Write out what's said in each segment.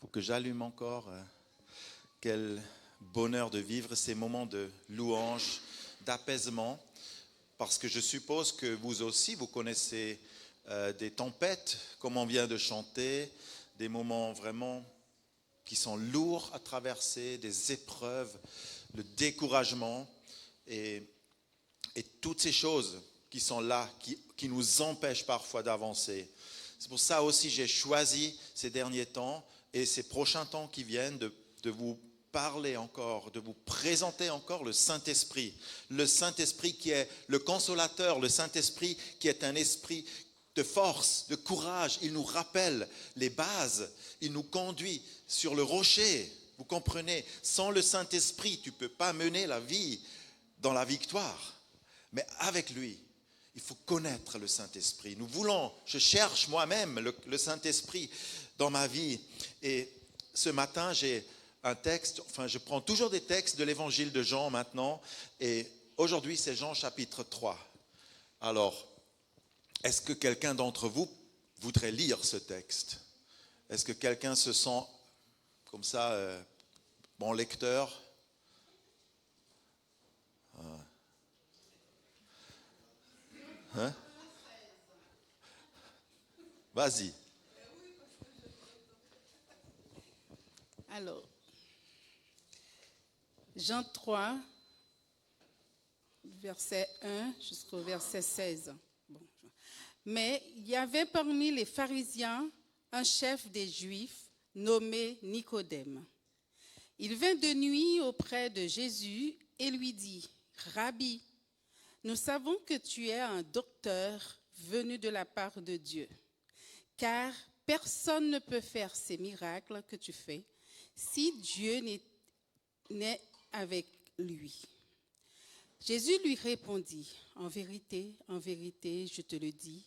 Faut que j'allume encore. Quel bonheur de vivre ces moments de louange, d'apaisement, parce que je suppose que vous aussi, vous connaissez des tempêtes, comme on vient de chanter, des moments vraiment qui sont lourds à traverser, des épreuves, le découragement et toutes ces choses qui sont là, qui nous empêchent parfois d'avancer. C'est pour ça aussi j'ai choisi ces derniers temps et ces prochains temps qui viennent de vous parler encore, de vous présenter encore le Saint-Esprit. Le Saint-Esprit qui est le consolateur, le Saint-Esprit qui est un esprit de force, de courage. Il nous rappelle les bases, il nous conduit sur le rocher. Vous comprenez, sans le Saint-Esprit, tu ne peux pas mener la vie dans la victoire. Mais avec lui, il faut connaître le Saint-Esprit. Je cherche moi-même le Saint-Esprit dans ma vie. Et ce matin, j'ai un texte, je prends toujours des textes de l'évangile de Jean maintenant. Et aujourd'hui, c'est Jean chapitre 3. Alors, est-ce que quelqu'un d'entre vous voudrait lire ce texte? Est-ce que quelqu'un se sent comme ça, bon lecteur? Hein? Vas-y. Alors, Jean 3, verset 1 jusqu'au verset 16. Bon. Mais il y avait parmi les pharisiens un chef des Juifs nommé Nicodème. Il vint de nuit auprès de Jésus et lui dit, « Rabbi, nous savons que tu es un docteur venu de la part de Dieu, car personne ne peut faire ces miracles que tu fais si Dieu n'est avec lui. » Jésus lui répondit, « en vérité, je te le dis,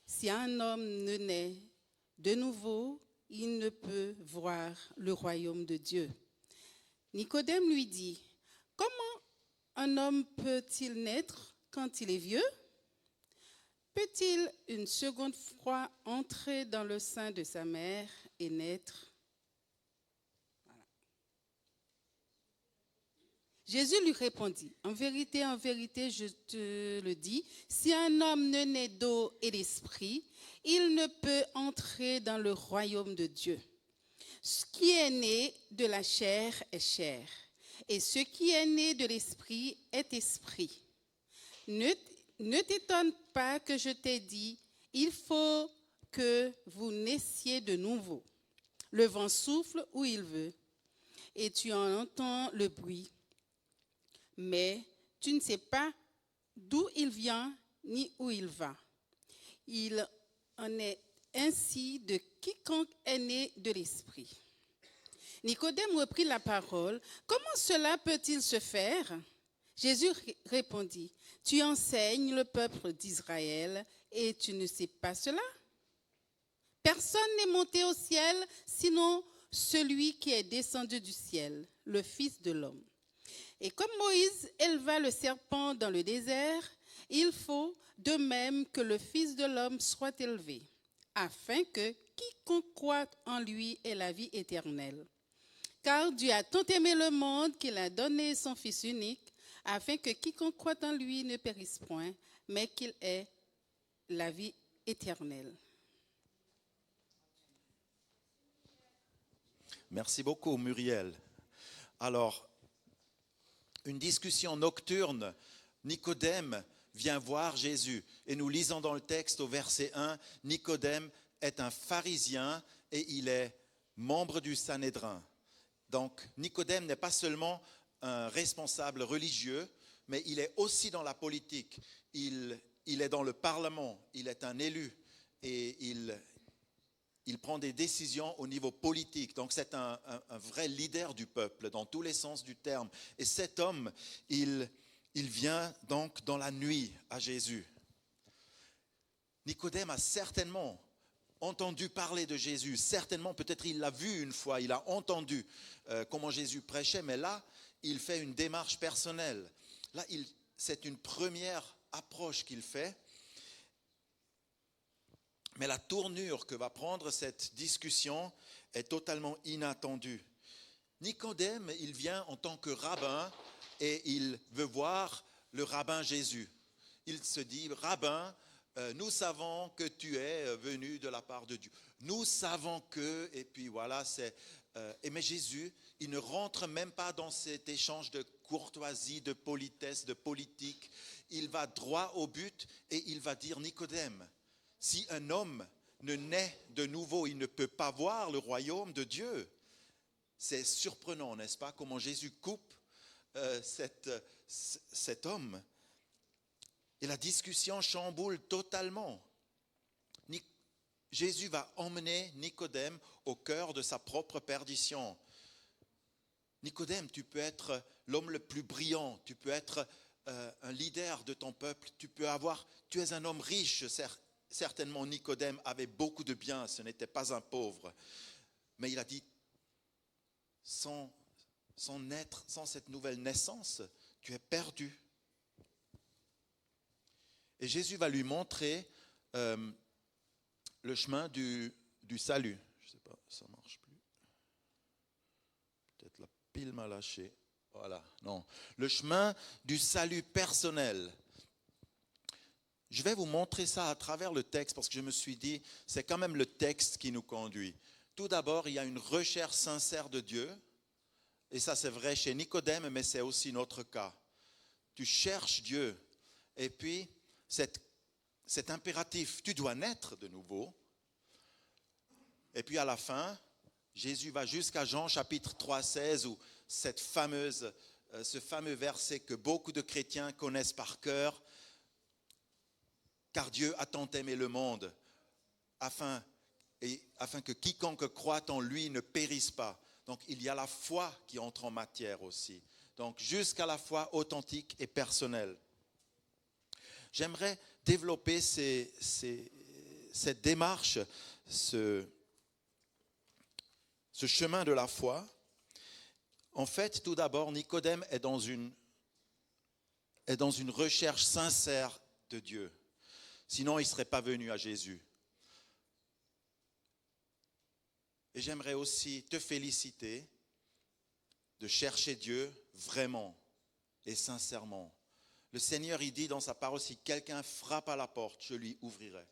si un homme ne naît de nouveau, il ne peut voir le royaume de Dieu. » Nicodème lui dit, « Comment un homme peut-il naître quand il est vieux? Peut-il une seconde fois entrer dans le sein de sa mère et naître? » Voilà. Jésus lui répondit, « en vérité, je te le dis, si un homme ne naît d'eau et d'esprit, il ne peut entrer dans le royaume de Dieu. Ce qui est né de la chair est chair, et ce qui est né de l'esprit est esprit. Ne t'étonne pas que je t'ai dit, il faut que vous naissiez de nouveau. Le vent souffle où il veut, et tu en entends le bruit, mais tu ne sais pas d'où il vient ni où il va. Il en est ainsi de quiconque est né de l'esprit. » Nicodème reprit la parole. « Comment cela peut-il se faire? » Jésus répondit, « Tu enseignes le peuple d'Israël et tu ne sais pas cela? Personne n'est monté au ciel sinon celui qui est descendu du ciel, le Fils de l'homme. Et comme Moïse éleva le serpent dans le désert, il faut de même que le Fils de l'homme soit élevé, afin que quiconque croit en lui ait la vie éternelle. Car Dieu a tant aimé le monde qu'il a donné son Fils unique, afin que quiconque croit en lui ne périsse point, mais qu'il ait la vie éternelle. » Merci beaucoup, Muriel. Alors, une discussion nocturne, Nicodème vient voir Jésus. Et nous lisons dans le texte au verset 1, Nicodème est un pharisien et il est membre du Sanhédrin. Donc, Nicodème n'est pas seulement un responsable religieux, mais il est aussi dans la politique. Il est dans le Parlement, il est un élu et il prend des décisions au niveau politique. Donc, c'est un vrai leader du peuple, dans tous les sens du terme. Et cet homme, il vient donc dans la nuit à Jésus. Nicodème a certainement entendu parler de Jésus. Certainement, peut-être il l'a vu une fois, il a entendu comment Jésus prêchait, mais là, il fait une démarche personnelle. Là, c'est une première approche qu'il fait. Mais la tournure que va prendre cette discussion est totalement inattendue. Nicodème, il vient en tant que rabbin et il veut voir le rabbin Jésus. Il se dit, rabbin, nous savons que tu es venu de la part de Dieu. Nous savons que, et puis voilà, mais Jésus, il ne rentre même pas dans cet échange de courtoisie, de politesse, de politique. Il va droit au but et il va dire, Nicodème, si un homme ne naît de nouveau, il ne peut pas voir le royaume de Dieu. C'est surprenant, n'est-ce pas, comment Jésus coupe cet homme. Et la discussion chamboule totalement. Jésus va emmener Nicodème au cœur de sa propre perdition. Nicodème, tu peux être l'homme le plus brillant, tu peux être un leader de ton peuple, tu es un homme riche. Certainement Nicodème avait beaucoup de biens, ce n'était pas un pauvre. Mais il a dit, sans cette nouvelle naissance, tu es perdu. Et Jésus va lui montrer le chemin du salut. Je ne sais pas, ça ne marche plus. Peut-être la pile m'a lâché. Voilà, non. Le chemin du salut personnel. Je vais vous montrer ça à travers le texte parce que je me suis dit, c'est quand même le texte qui nous conduit. Tout d'abord, il y a une recherche sincère de Dieu. Et ça, c'est vrai chez Nicodème, mais c'est aussi notre cas. Tu cherches Dieu. Et puis, cet impératif, tu dois naître de nouveau. Et puis à la fin, Jésus va jusqu'à Jean chapitre 3,16 où ce fameux verset que beaucoup de chrétiens connaissent par cœur. Car Dieu a tant aimé le monde afin que quiconque croit en lui ne périsse pas. Donc il y a la foi qui entre en matière aussi. Donc jusqu'à la foi authentique et personnelle. J'aimerais développer cette démarche, ce chemin de la foi. En fait, tout d'abord, Nicodème est dans une recherche sincère de Dieu. Sinon, il ne serait pas venu à Jésus. Et j'aimerais aussi te féliciter de chercher Dieu vraiment et sincèrement. Le Seigneur, il dit dans sa parole, si quelqu'un frappe à la porte, je lui ouvrirai.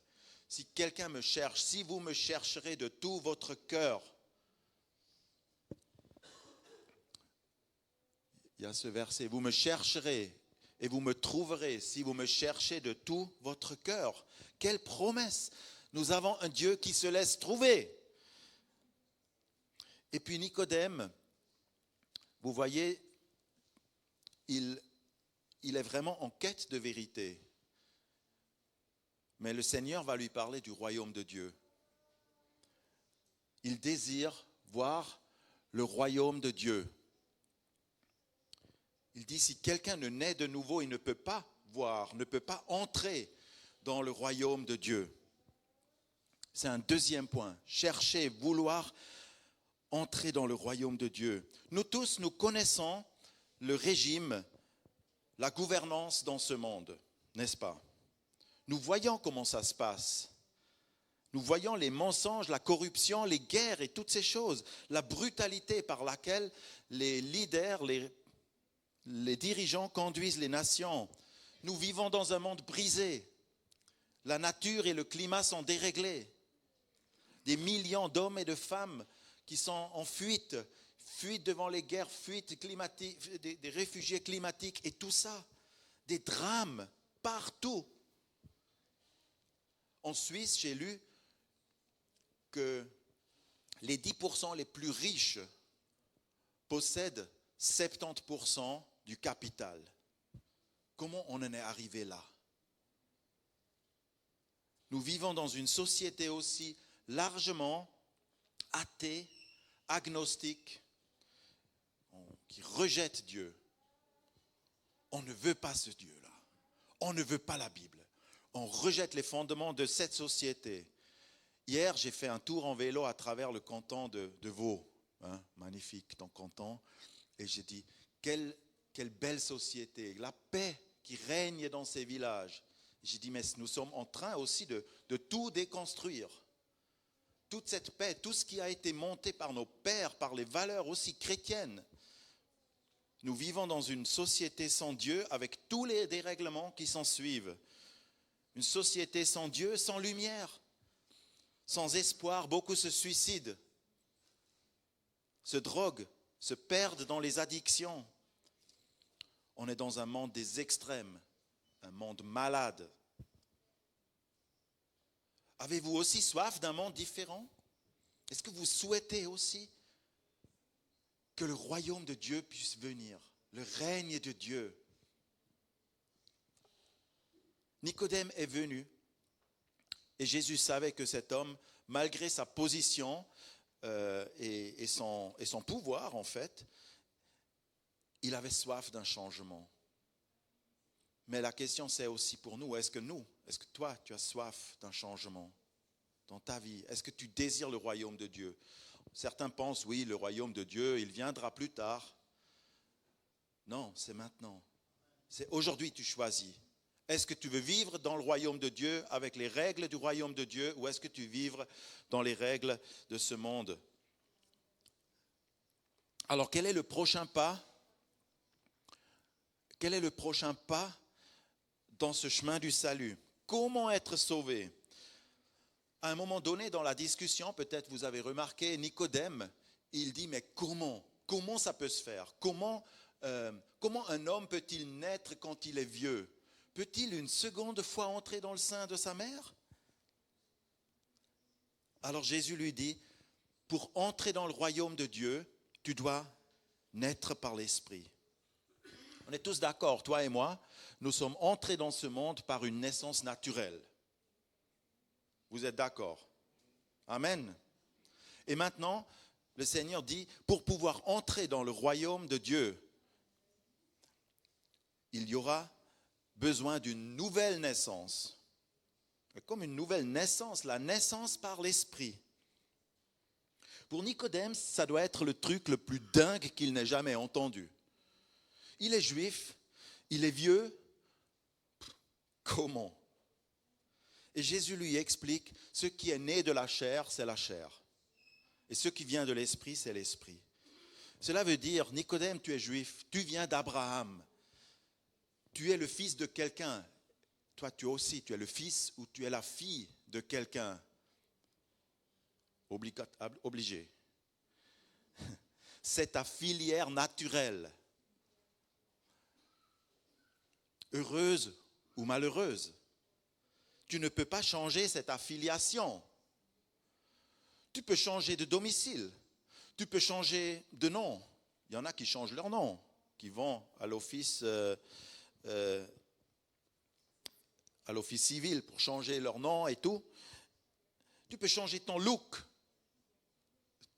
Si quelqu'un me cherche, si vous me chercherez de tout votre cœur. Il y a ce verset, vous me chercherez et vous me trouverez si vous me cherchez de tout votre cœur. Quelle promesse! Nous avons un Dieu qui se laisse trouver. Et puis Nicodème, vous voyez, il est vraiment en quête de vérité. Mais le Seigneur va lui parler du royaume de Dieu. Il désire voir le royaume de Dieu. Il dit, si quelqu'un ne naît de nouveau, il ne peut pas voir, ne peut pas entrer dans le royaume de Dieu. C'est un deuxième point. Chercher, vouloir entrer dans le royaume de Dieu. Nous tous, nous connaissons le régime, la gouvernance dans ce monde, n'est-ce pas? Nous voyons comment ça se passe. Nous voyons les mensonges, la corruption, les guerres et toutes ces choses. La brutalité par laquelle les leaders, les dirigeants conduisent les nations. Nous vivons dans un monde brisé. La nature et le climat sont déréglés. Des millions d'hommes et de femmes qui sont en fuite devant les guerres, fuite climatique, des réfugiés climatiques et tout ça. Des drames partout. En Suisse, j'ai lu que les 10% les plus riches possèdent 70% du capital. Comment on en est arrivé là? Nous vivons dans une société aussi largement athée, agnostique, qui rejette Dieu. On ne veut pas ce Dieu-là. On ne veut pas la Bible. On rejette les fondements de cette société. Hier, j'ai fait un tour en vélo à travers le canton de Vaud. Magnifique, ton canton. Et j'ai dit, quelle belle société. La paix qui règne dans ces villages. J'ai dit, mais nous sommes en train aussi de tout déconstruire. Toute cette paix, tout ce qui a été monté par nos pères, par les valeurs aussi chrétiennes. Nous vivons dans une société sans Dieu avec tous les dérèglements qui s'en suivent. Une société sans Dieu, sans lumière, sans espoir. Beaucoup se suicident, se droguent, se perdent dans les addictions. On est dans un monde des extrêmes, un monde malade. Avez-vous aussi soif d'un monde différent? Est-ce que vous souhaitez aussi que le royaume de Dieu puisse venir, le règne de Dieu? Nicodème est venu et Jésus savait que cet homme, malgré sa position et son pouvoir en fait, il avait soif d'un changement. Mais la question c'est aussi pour nous, est-ce que toi tu as soif d'un changement dans ta vie? Est-ce que tu désires le royaume de Dieu? Certains pensent, oui, le royaume de Dieu, il viendra plus tard. Non, c'est maintenant. C'est aujourd'hui que tu choisis. Est-ce que tu veux vivre dans le royaume de Dieu avec les règles du royaume de Dieu ou est-ce que tu veux vivre dans les règles de ce monde? Alors, quel est le prochain pas? Quel est le prochain pas dans ce chemin du salut? Comment être sauvé? À un moment donné dans la discussion, peut-être vous avez remarqué, Nicodème, il dit, mais comment ça peut se faire? Comment un homme peut-il naître quand il est vieux? Peut-il une seconde fois entrer dans le sein de sa mère? Alors Jésus lui dit, pour entrer dans le royaume de Dieu, tu dois naître par l'Esprit. On est tous d'accord, toi et moi, nous sommes entrés dans ce monde par une naissance naturelle. Vous êtes d'accord? Amen. Et maintenant, le Seigneur dit, pour pouvoir entrer dans le royaume de Dieu, il y aura besoin d'une nouvelle naissance. Comme une nouvelle naissance, la naissance par l'Esprit. Pour Nicodème, ça doit être le truc le plus dingue qu'il n'ait jamais entendu. Il est juif, il est vieux. Comment? Et Jésus lui explique, ce qui est né de la chair, c'est la chair. Et ce qui vient de l'esprit, c'est l'esprit. Cela veut dire, Nicodème, tu es juif, tu viens d'Abraham. Tu es le fils de quelqu'un. Toi, tu aussi, tu es le fils ou tu es la fille de quelqu'un. Obligé. C'est ta filière naturelle. Heureuse ou malheureuse. Tu ne peux pas changer cette affiliation. Tu peux changer de domicile. Tu peux changer de nom. Il y en a qui changent leur nom, qui vont à l'office civil pour changer leur nom et tout. Tu peux changer ton look.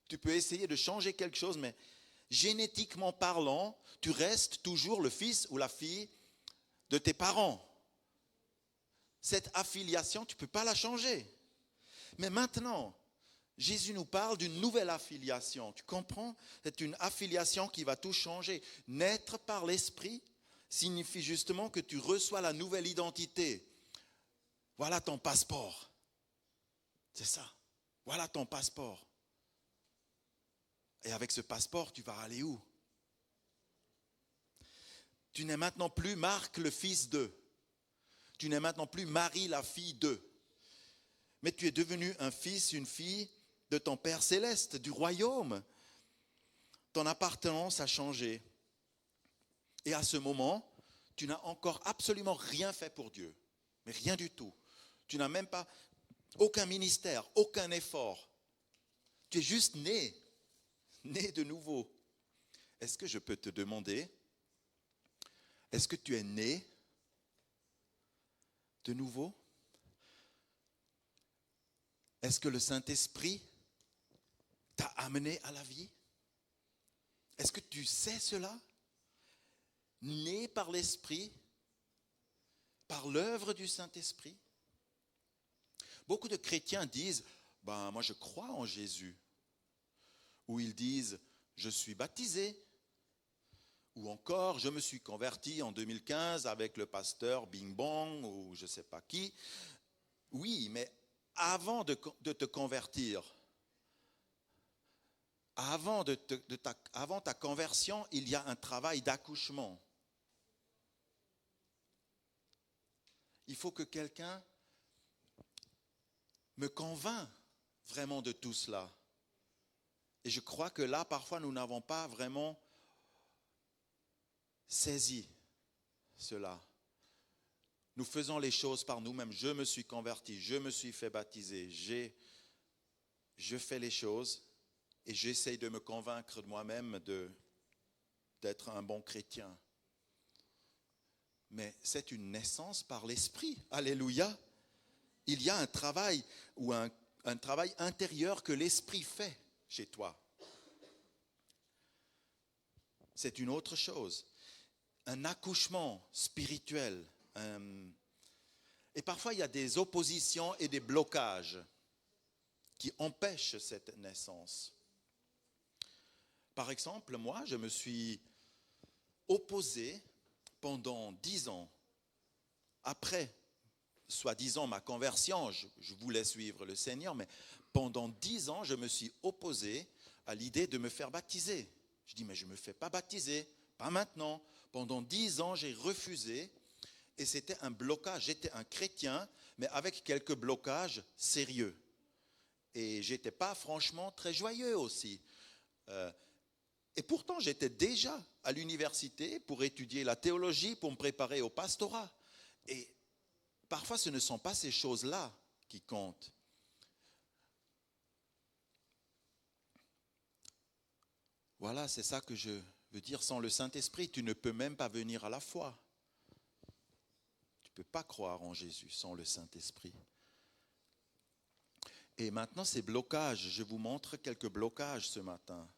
Tu peux essayer de changer quelque chose, mais génétiquement parlant, tu restes toujours le fils ou la fille de tes parents. Cette affiliation, tu ne peux pas la changer. Mais maintenant, Jésus nous parle d'une nouvelle affiliation. Tu comprends? C'est une affiliation qui va tout changer. Naître par l'Esprit signifie justement que tu reçois la nouvelle identité. Voilà ton passeport. C'est ça. Voilà ton passeport. Et avec ce passeport, tu vas aller où? Tu n'es maintenant plus Marc, le fils d'eux. Tu n'es maintenant plus Marie, la fille d'eux. Mais tu es devenu un fils, une fille de ton Père céleste, du royaume. Ton appartenance a changé. Et à ce moment, tu n'as encore absolument rien fait pour Dieu. Mais rien du tout. Tu n'as même pas aucun ministère, aucun effort. Tu es juste né de nouveau. Est-ce que je peux te demander, est-ce que tu es né de nouveau? Est-ce que le Saint-Esprit t'a amené à la vie? Est-ce que tu sais cela? Né par l'Esprit, par l'œuvre du Saint-Esprit? Beaucoup de chrétiens disent, moi je crois en Jésus. Ou ils disent, je suis baptisé. Ou encore, je me suis converti en 2015 avec le pasteur Bing Bong ou je ne sais pas qui. Oui, mais avant de te convertir, avant ta conversion, il y a un travail d'accouchement. Il faut que quelqu'un me convainc vraiment de tout cela. Et je crois que là, parfois, nous n'avons pas vraiment saisi cela. Nous faisons les choses par nous-mêmes. Je me suis converti, je me suis fait baptiser, je fais les choses et j'essaye de me convaincre de moi-même d'être un bon chrétien. Mais c'est une naissance par l'Esprit. Alléluia. Il y a un travail ou un travail intérieur que l'Esprit fait chez toi. C'est une autre chose. Un accouchement spirituel. Et parfois, il y a des oppositions et des blocages qui empêchent cette naissance. Par exemple, moi, je me suis opposé pendant 10 ans. Après, soi-disant, ma conversion, je voulais suivre le Seigneur, mais pendant 10 ans, je me suis opposé à l'idée de me faire baptiser. Je dis, mais je ne me fais pas baptiser, pas maintenant. Pendant 10 ans, j'ai refusé et c'était un blocage. J'étais un chrétien, mais avec quelques blocages sérieux. Et je n'étais pas franchement très joyeux aussi. Et pourtant, j'étais déjà à l'université pour étudier la théologie, pour me préparer au pastorat. Et parfois, ce ne sont pas ces choses-là qui comptent. Voilà, c'est ça que je veux dire. Sans le Saint-Esprit, tu ne peux même pas venir à la foi. Tu ne peux pas croire en Jésus sans le Saint-Esprit. Et maintenant, ces blocages, je vous montre quelques blocages ce matin.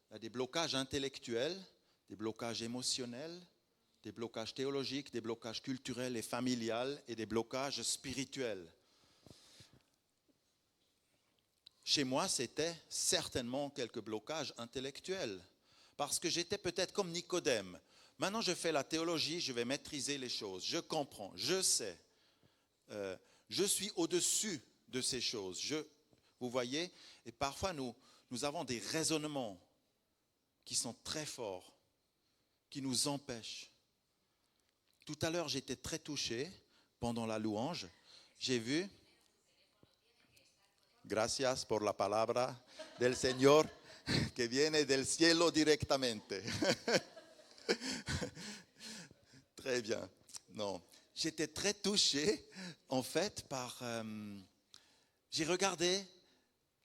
Il y a des blocages intellectuels, des blocages émotionnels, des blocages théologiques, des blocages culturels et familiales et des blocages spirituels. Chez moi, c'était certainement quelques blocages intellectuels, parce que j'étais peut-être comme Nicodème. Maintenant, je fais la théologie, je vais maîtriser les choses, je comprends, je sais. Je suis au-dessus de ces choses. Vous voyez, et parfois nous avons des raisonnements qui sont très forts, qui nous empêchent. Tout à l'heure, j'étais très touché pendant la louange. J'ai vu, gracias por la palabra del Señor que viene del cielo directamente. Très bien. Non, j'étais très touché, en fait, par... j'ai regardé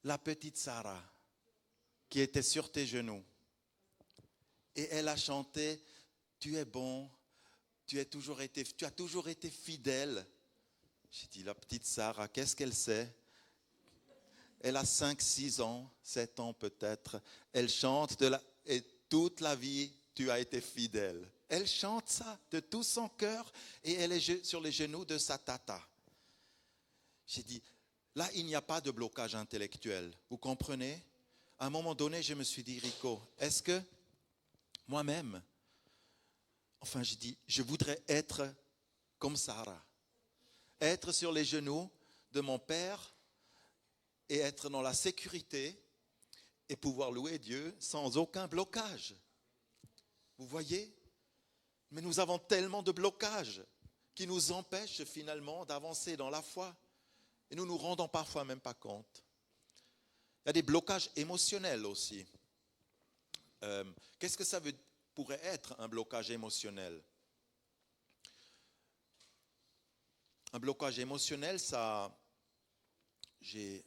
la petite Sarah qui était sur tes genoux. Et elle a chanté, tu es bon, tu as toujours été fidèle. J'ai dit, la petite Sarah, qu'est-ce qu'elle sait? Elle a 5, 6 ans, 7 ans peut-être. Elle chante et toute la vie, tu as été fidèle. Elle chante ça de tout son cœur et elle est sur les genoux de sa tata. J'ai dit, là, il n'y a pas de blocage intellectuel. Vous comprenez? À un moment donné, je me suis dit, Rico, est-ce que moi-même, enfin, j'ai dit, je voudrais être comme Sarah. Être sur les genoux de mon père et être dans la sécurité et pouvoir louer Dieu sans aucun blocage. Vous voyez? Mais nous avons tellement de blocages qui nous empêchent finalement d'avancer dans la foi. Et nous nous rendons parfois même pas compte. Il y a des blocages émotionnels aussi. Qu'est-ce que ça pourrait être un blocage émotionnel? Un blocage émotionnel, ça, j'ai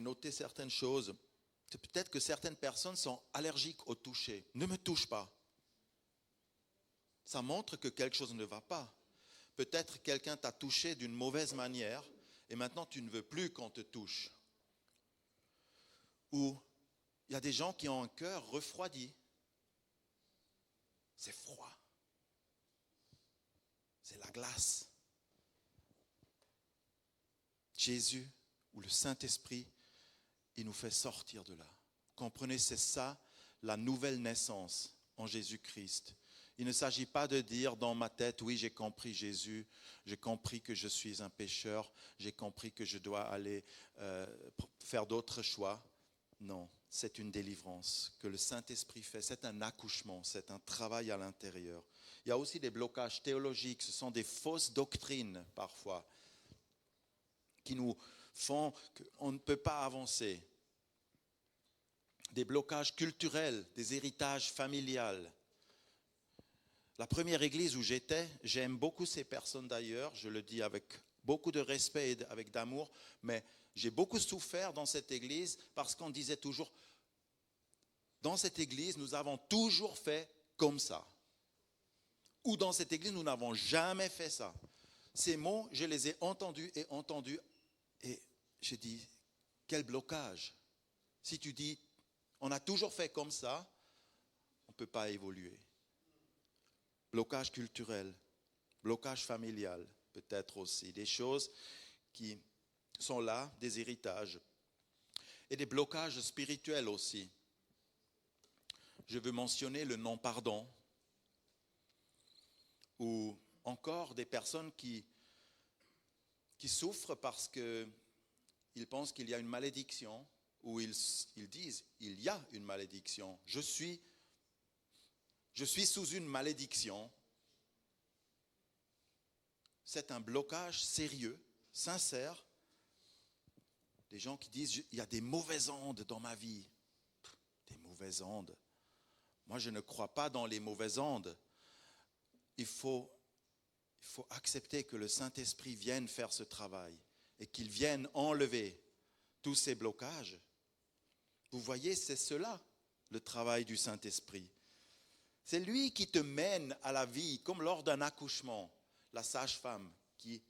noté certaines choses. Peut-être que certaines personnes sont allergiques au toucher. Ne me touche pas. Ça montre que quelque chose ne va pas. Peut-être quelqu'un t'a touché d'une mauvaise manière et maintenant tu ne veux plus qu'on te touche. Ou il y a des gens qui ont un cœur refroidi. C'est froid. C'est la glace. Jésus ou le Saint-Esprit, il nous fait sortir de là. Comprenez, c'est ça la nouvelle naissance en Jésus-Christ. Il ne s'agit pas de dire dans ma tête, oui, j'ai compris Jésus, j'ai compris que je suis un pécheur, j'ai compris que je dois aller faire d'autres choix. Non, c'est une délivrance que le Saint-Esprit fait. C'est un accouchement, c'est un travail à l'intérieur. Il y a aussi des blocages théologiques, ce sont des fausses doctrines parfois qui nous font qu'on ne peut pas avancer. Des blocages culturels, des héritages familiales. La première église où j'étais, j'aime beaucoup ces personnes d'ailleurs, je le dis avec beaucoup de respect et avec d'amour, mais j'ai beaucoup souffert dans cette église parce qu'on disait toujours, dans cette église, nous avons toujours fait comme ça. Ou dans cette église, nous n'avons jamais fait ça. Ces mots, je les ai entendus et j'ai dit, quel blocage. Si tu dis, on a toujours fait comme ça, on ne peut pas évoluer. Blocage culturel, blocage familial, peut-être aussi. Des choses qui sont là, des héritages. Et des blocages spirituels aussi. Je veux mentionner le non-pardon. Ou encore des personnes qui souffrent parce qu'ils pensent qu'il y a une malédiction. Ou ils disent, il y a une malédiction. Je suis sous une malédiction. C'est un blocage sérieux, sincère. Des gens qui disent, il y a des mauvaises ondes dans ma vie. Des mauvaises ondes. Moi, je ne crois pas dans les mauvaises ondes. Il faut accepter que le Saint-Esprit vienne faire ce travail et qu'il vienne enlever tous ces blocages. Vous voyez, c'est cela, le travail du Saint-Esprit. C'est lui qui te mène à la vie, comme lors d'un accouchement, la sage-femme qui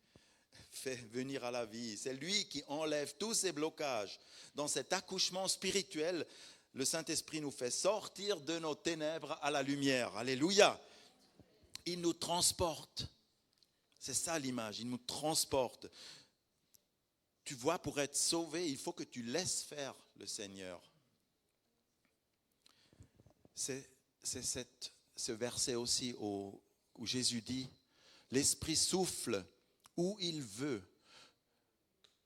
fait venir à la vie. C'est lui qui enlève tous ces blocages. Dans cet accouchement spirituel, le Saint-Esprit nous fait sortir de nos ténèbres à la lumière. Alléluia. Il nous transporte. C'est ça l'image, il nous transporte. Tu vois, pour être sauvé, il faut que tu laisses faire le Seigneur. C'est ce verset aussi où Jésus dit, l'Esprit souffle où il veut.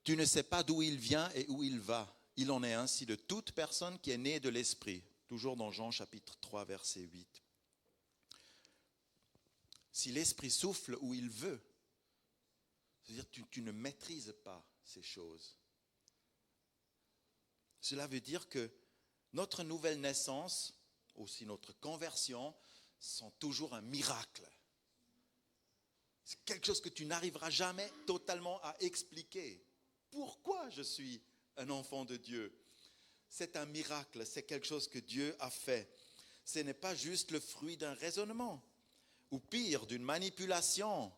Tu ne sais pas d'où il vient et où il va. Il en est ainsi de toute personne qui est née de l'Esprit. Toujours dans Jean chapitre 3, verset 8. Si l'Esprit souffle où il veut, c'est-à-dire que tu ne maîtrises pas ces choses. Cela veut dire que notre nouvelle naissance, aussi notre conversion, sont toujours un miracle. C'est quelque chose que tu n'arriveras jamais totalement à expliquer. Pourquoi je suis un enfant de Dieu? C'est un miracle, c'est quelque chose que Dieu a fait. Ce n'est pas juste le fruit d'un raisonnement, ou pire, d'une manipulation,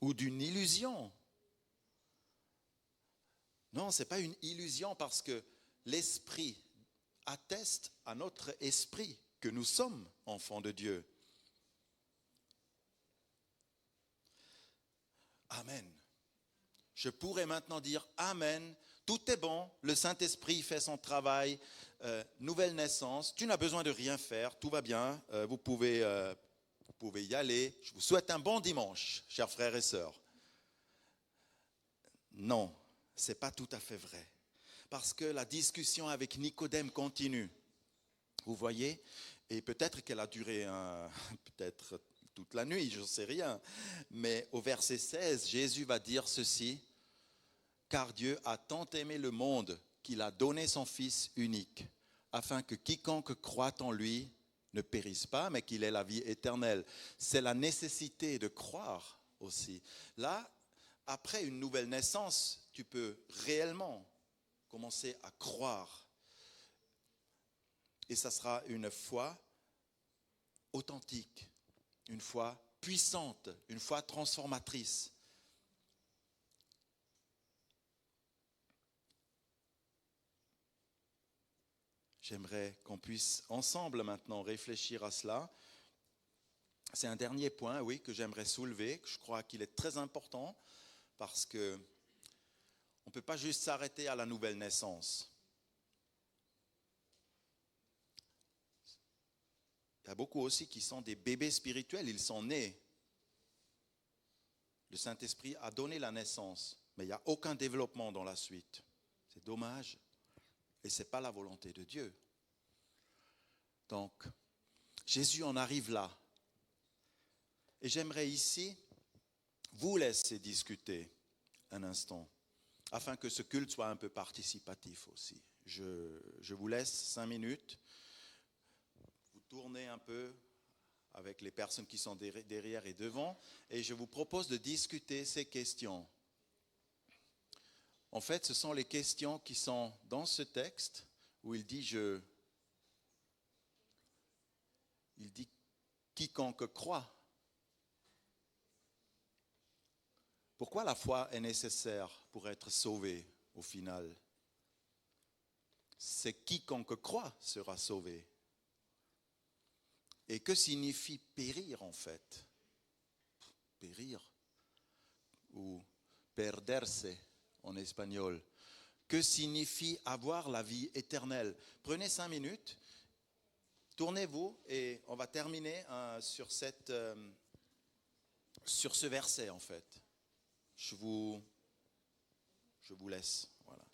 ou d'une illusion. Non, ce n'est pas une illusion parce que l'Esprit atteste à notre esprit que nous sommes enfants de Dieu. Amen. Je pourrais maintenant dire Amen, tout est bon, le Saint-Esprit fait son travail, nouvelle naissance, tu n'as besoin de rien faire, tout va bien, vous pouvez y aller. Je vous souhaite un bon dimanche, chers frères et sœurs. Non, ce n'est pas tout à fait vrai. Parce que la discussion avec Nicodème continue. Vous voyez, et peut-être qu'elle a duré peut-être toute la nuit, je ne sais rien. Mais au verset 16, Jésus va dire ceci, « Car Dieu a tant aimé le monde qu'il a donné son Fils unique, afin que quiconque croit en lui ne périsse pas, mais qu'il ait la vie éternelle. » C'est la nécessité de croire aussi. Là, après une nouvelle naissance, tu peux réellement commencer à croire. Et ça sera une foi authentique, une foi puissante, une foi transformatrice. J'aimerais qu'on puisse ensemble maintenant réfléchir à cela. C'est un dernier point, oui, que j'aimerais soulever, que je crois qu'il est très important, parce que on ne peut pas juste s'arrêter à la nouvelle naissance. Il y a beaucoup aussi qui sont des bébés spirituels, ils sont nés. Le Saint-Esprit a donné la naissance, mais il n'y a aucun développement dans la suite. C'est dommage. Et ce n'est pas la volonté de Dieu. Donc, Jésus en arrive là. Et j'aimerais ici vous laisser discuter un instant, afin que ce culte soit un peu participatif aussi. Je vous laisse 5 minutes. Vous tournez un peu avec les personnes qui sont derrière et devant, et je vous propose de discuter ces questions. En fait, ce sont les questions qui sont dans ce texte où il dit quiconque croit. Pourquoi la foi est nécessaire pour être sauvé au final? C'est quiconque croit sera sauvé. Et que signifie périr en fait? Périr ou perderse en espagnol. Que signifie avoir la vie éternelle? Prenez 5 minutes, tournez-vous et on va terminer sur ce verset en fait. Je vous laisse. Voilà.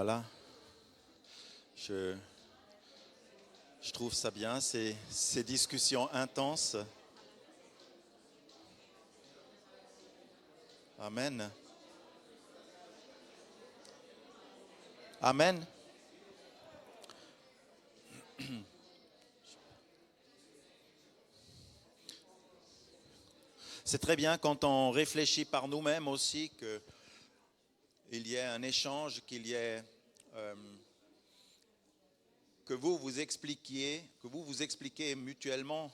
Voilà. Je trouve ça bien, ces discussions intenses. Amen. Amen. C'est très bien quand on réfléchit par nous-mêmes aussi qu'il y ait un échange, qu'il y ait que vous vous expliquiez mutuellement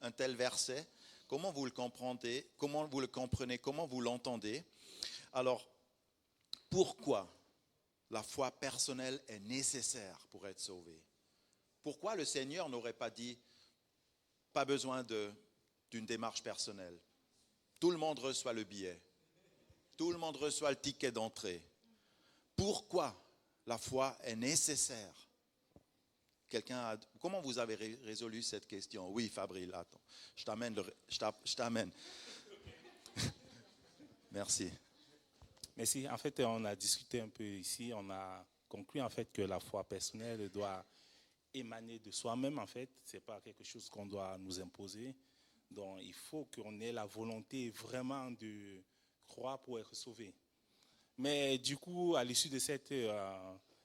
un tel verset. Comment vous le comprenez, comment vous l'entendez. Alors, pourquoi la foi personnelle est nécessaire pour être sauvé? Pourquoi le Seigneur n'aurait pas dit, pas besoin d'une démarche personnelle? Tout le monde reçoit le billet. Tout le monde reçoit le ticket d'entrée. Pourquoi la foi est nécessaire? Comment vous avez résolu cette question? Oui, Fabril, attends. Je t'amène. Merci. Merci. En fait, on a discuté un peu ici. On a conclu en fait que la foi personnelle doit émaner de soi-même. En fait, c'est pas quelque chose qu'on doit nous imposer. Donc, il faut qu'on ait la volonté vraiment de croire pour être sauvé. Mais du coup, à l'issue de cette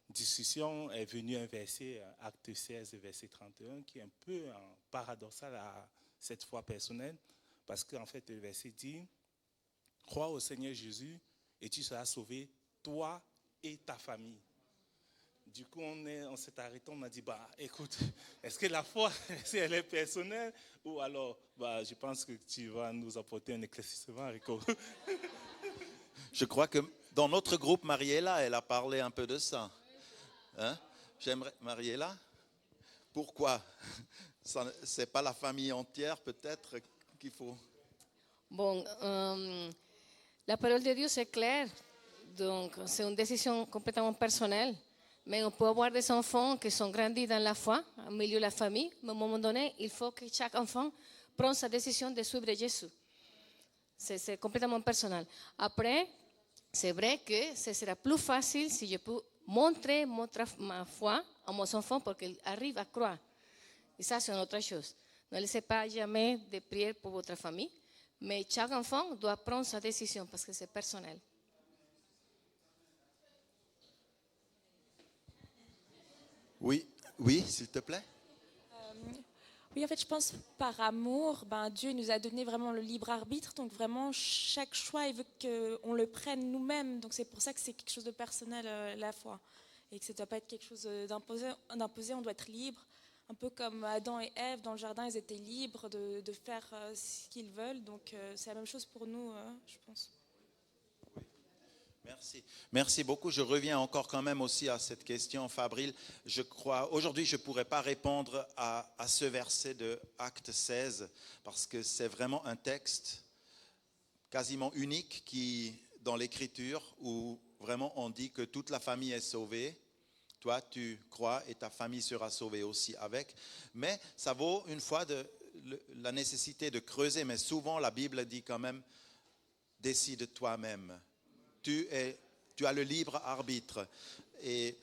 discussion est venu un verset, Acte 16, verset 31, qui est un peu paradoxal à cette foi personnelle, parce qu'en fait, le verset dit, « Crois au Seigneur Jésus et tu seras sauvé, toi et ta famille. » Du coup, on s'est arrêté, on a dit, écoute, est-ce que la foi, elle est personnelle ou alors, je pense que tu vas nous apporter un éclaircissement, Rico. Je crois que dans notre groupe, Mariella, elle a parlé un peu de ça. Hein? J'aimerais, Mariella, pourquoi? Ce n'est pas la famille entière peut-être qu'il faut... Bon, la parole de Dieu est claire, donc c'est une décision complètement personnelle, mais on peut avoir des enfants qui sont grandis dans la foi, au milieu de la famille, mais à un moment donné, il faut que chaque enfant prenne sa décision de suivre Jésus. C'est complètement personnel. Après, c'est vrai que ce sera plus facile si je peux montrer ma foi à mes enfants pour qu'ils arrivent à croire. Et ça, c'est une autre chose. Ne laissez pas jamais de prier pour votre famille, mais chaque enfant doit prendre sa décision parce que c'est personnel. Oui, s'il te plaît. Oui, en fait, je pense par amour, Dieu nous a donné vraiment le libre arbitre. Donc vraiment, chaque choix, il veut qu'on le prenne nous-mêmes. Donc c'est pour ça que c'est quelque chose de personnel, la foi. Et que ça ne doit pas être quelque chose d'imposé, on doit être libre. Un peu comme Adam et Ève dans le jardin, ils étaient libres de faire ce qu'ils veulent. Donc c'est la même chose pour nous, je pense. Merci beaucoup. Je reviens encore quand même aussi à cette question, Fabril. Je crois, aujourd'hui, je ne pourrais pas répondre à ce verset de Acte 16 parce que c'est vraiment un texte quasiment unique dans l'Écriture où vraiment on dit que toute la famille est sauvée. Toi, tu crois et ta famille sera sauvée aussi avec. Mais ça vaut une fois la nécessité de creuser. Mais souvent, la Bible dit quand même, décide toi-même. Tu as le libre arbitre. Et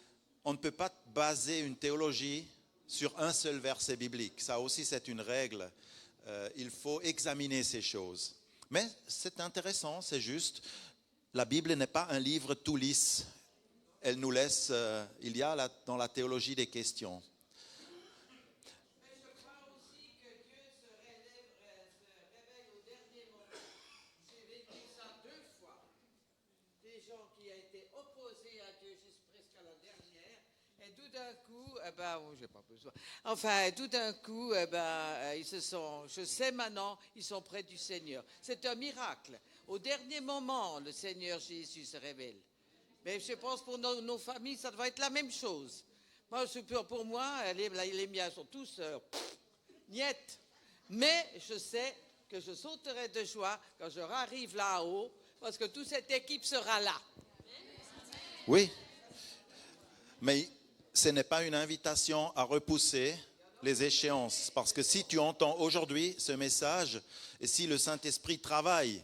on ne peut pas baser une théologie sur un seul verset biblique. Ça aussi, c'est une règle. Il faut examiner ces choses. Mais c'est intéressant, c'est juste. La Bible n'est pas un livre tout lisse. Elle nous laisse, il y a dans la théologie des questions. Tout d'un coup, ils je sais maintenant, ils sont près du Seigneur. C'est un miracle. Au dernier moment, le Seigneur Jésus se révèle. Mais je pense pour nos familles, ça doit être la même chose. Moi, pour moi, les miens sont tous niettes. Mais je sais que je sauterai de joie quand je arrive là-haut, parce que toute cette équipe sera là. Oui, mais ce n'est pas une invitation à repousser les échéances. Parce que si tu entends aujourd'hui ce message, et si le Saint-Esprit travaille,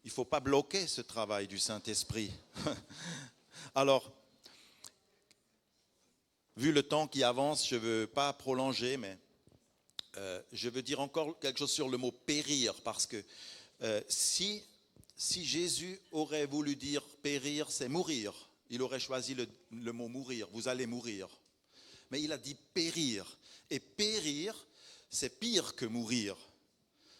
il ne faut pas bloquer ce travail du Saint-Esprit. Alors, vu le temps qui avance, je ne veux pas prolonger, mais je veux dire encore quelque chose sur le mot périr, parce que si Jésus aurait voulu dire périr, c'est mourir, il aurait choisi le mot mourir, vous allez mourir. Mais il a dit périr. Et périr, c'est pire que mourir.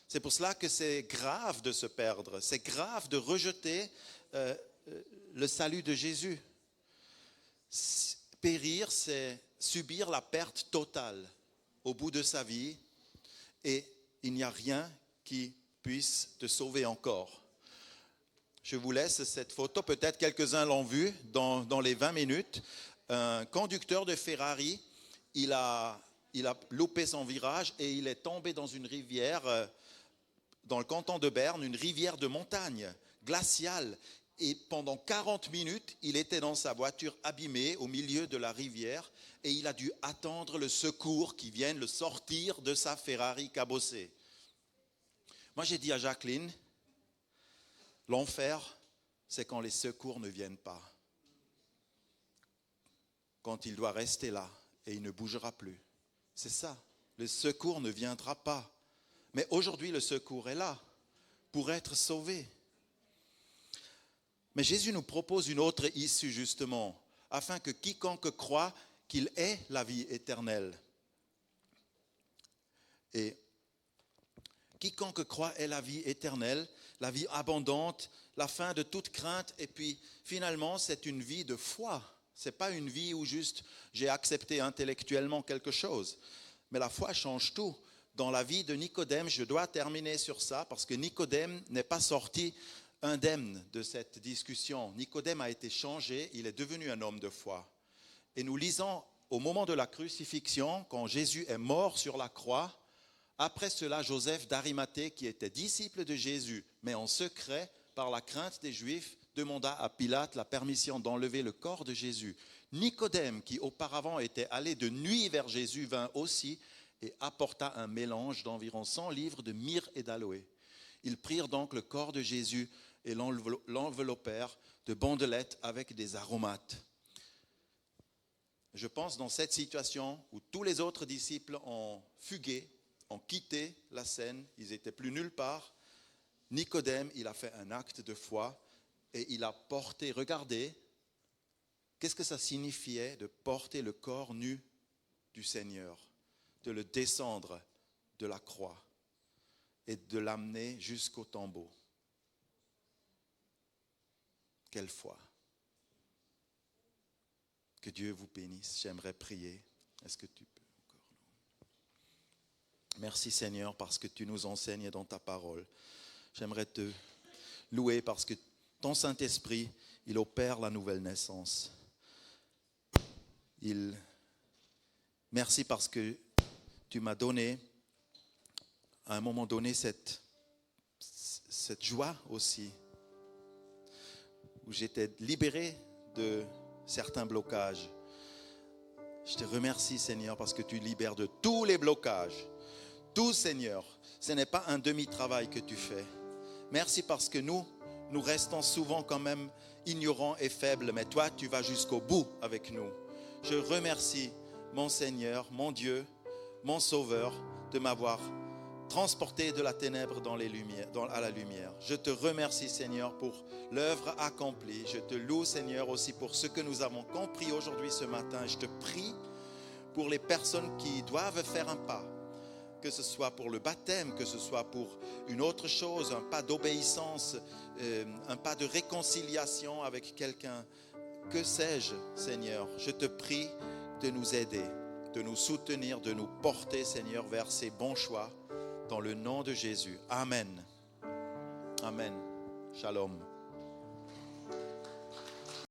C'est pour cela que c'est grave de se perdre, c'est grave de rejeter le salut de Jésus. Périr, c'est subir la perte totale au bout de sa vie et il n'y a rien qui puisse te sauver encore. Je vous laisse cette photo, peut-être quelques-uns l'ont vue dans les 20 minutes. Un conducteur de Ferrari, il a loupé son virage et il est tombé dans une rivière dans le canton de Berne, une rivière de montagne glaciale. Et pendant 40 minutes, il était dans sa voiture abîmée au milieu de la rivière et il a dû attendre le secours qui vienne le sortir de sa Ferrari cabossée. Moi, j'ai dit à Jacqueline, l'enfer, c'est quand les secours ne viennent pas. Quand il doit rester là et il ne bougera plus. C'est ça, le secours ne viendra pas. Mais aujourd'hui, le secours est là pour être sauvé. Mais Jésus nous propose une autre issue justement, afin que quiconque croit qu'il ait la vie éternelle. Et quiconque croit ait la vie éternelle, la vie abondante, la fin de toute crainte. Et puis finalement, c'est une vie de foi. Ce n'est pas une vie où juste j'ai accepté intellectuellement quelque chose. Mais la foi change tout. Dans la vie de Nicodème, je dois terminer sur ça parce que Nicodème n'est pas sorti indemne de cette discussion. Nicodème a été changé, il est devenu un homme de foi. Et nous lisons au moment de la crucifixion, quand Jésus est mort sur la croix, après cela, Joseph d'Arimathée, qui était disciple de Jésus, mais en secret, par la crainte des Juifs, demanda à Pilate la permission d'enlever le corps de Jésus. Nicodème, qui auparavant était allé de nuit vers Jésus, vint aussi et apporta un mélange d'environ 100 livres de myrrhe et d'aloès. Ils prirent donc le corps de Jésus et l'enveloppèrent de bandelettes avec des aromates. Je pense dans cette situation où tous les autres disciples ont fugué, ont quitté la scène, ils n'étaient plus nulle part, Nicodème, il a fait un acte de foi et il a porté, regardez, qu'est-ce que ça signifiait de porter le corps nu du Seigneur, de le descendre de la croix et de l'amener jusqu'au tombeau. Quelle foi! Que Dieu vous bénisse. J'aimerais prier. Est-ce que tu peux encore? Merci Seigneur parce que tu nous enseignes dans ta parole. J'aimerais te louer parce que ton Saint-Esprit, il opère la nouvelle naissance. Merci parce que tu m'as donné, à un moment donné, cette joie aussi, où j'étais libéré de certains blocages. Je te remercie, Seigneur, parce que tu libères de tous les blocages. Tout, Seigneur, ce n'est pas un demi-travail que tu fais. Merci parce que nous restons souvent quand même ignorants et faibles, mais toi, tu vas jusqu'au bout avec nous. Je remercie mon Seigneur, mon Dieu, mon Sauveur, de m'avoir transporté de la ténèbre à la lumière. Je te remercie, Seigneur, pour l'œuvre accomplie. Je te loue, Seigneur, aussi pour ce que nous avons compris aujourd'hui ce matin. Je te prie pour les personnes qui doivent faire un pas, que ce soit pour le baptême, que ce soit pour une autre chose, un pas d'obéissance, un pas de réconciliation avec quelqu'un. Que sais-je, Seigneur? Je te prie de nous aider, de nous soutenir, de nous porter, Seigneur, vers ces bons choix. Dans le nom de Jésus. Amen. Amen. Shalom.